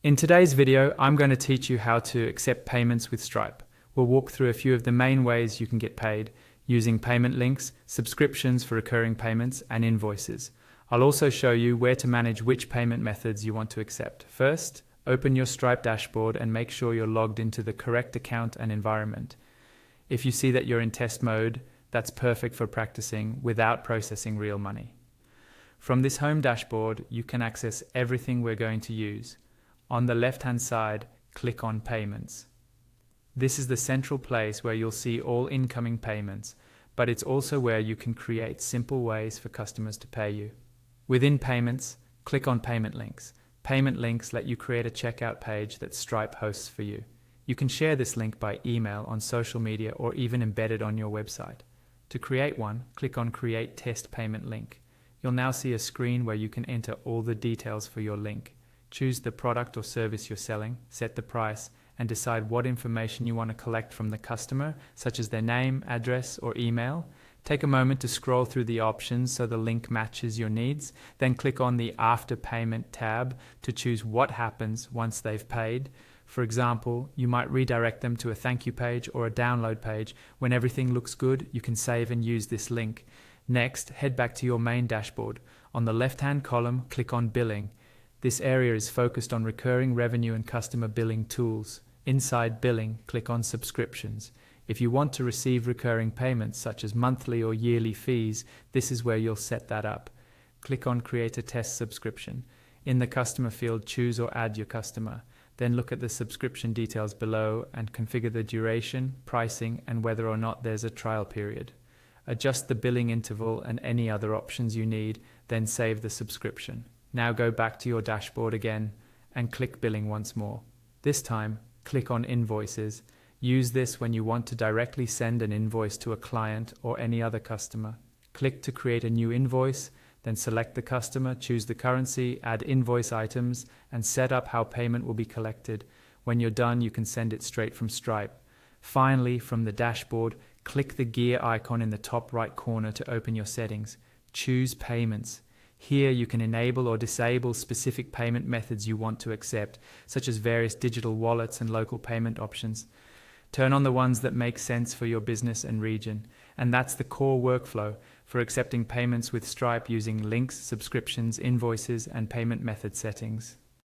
In today's video, I'm going to teach you how to accept payments with Stripe. We'll walk through a few of the main ways you can get paid using payment links, subscriptions for recurring payments, and invoices. I'll also show you where to manage which payment methods you want to accept. First, open your Stripe dashboard and make sure you're logged into the correct account and environment. If you see that you're in test mode, that's perfect for practicing without processing real money. From this home dashboard, you can access everything we're going to use. On the left-hand side, click on Payments. This is the central place where you'll see all incoming payments, but it's also where you can create simple ways for customers to pay you. Within Payments, click on Payment Links. Payment links let you create a checkout page that Stripe hosts for you. You can share this link by email, on social media, or even embed it on your website. To create one, click on Create Test Payment Link. You'll now see a screen where you can enter all the details for your link. Choose the product or service you're selling, set the price, and decide what information you want to collect from the customer, such as their name, address, or email. Take a moment to scroll through the options so the link matches your needs. Then click on the After Payment tab to choose what happens once they've paid. For example, you might redirect them to a thank you page or a download page. When everything looks good, you can save and use this link. Next, head back to your main dashboard. On the left-hand column, click on Billing. This area is focused on recurring revenue and customer billing tools. Inside Billing, click on Subscriptions. If you want to receive recurring payments such as monthly or yearly fees, this is where you'll set that up. Click on Create a Test Subscription. In the Customer field, choose or add your customer. Then look at the subscription details below and configure the duration, pricing, and whether or not there's a trial period. Adjust the billing interval and any other options you need, then save the subscription. Now go back to your dashboard again and click Billing once more. This time, click on Invoices. Use this when you want to directly send an invoice to a client or any other customer. Click to create a new invoice, then select the customer, choose the currency, add invoice items, and set up how payment will be collected. When you're done, you can send it straight from Stripe. Finally, from the dashboard, click the gear icon in the top right corner to open your settings. Choose Payments. Here you can enable or disable specific payment methods you want to accept, such as various digital wallets and local payment options. Turn on the ones that make sense for your business and region. And that's the core workflow for accepting payments with Stripe using links, subscriptions, invoices, and payment method settings.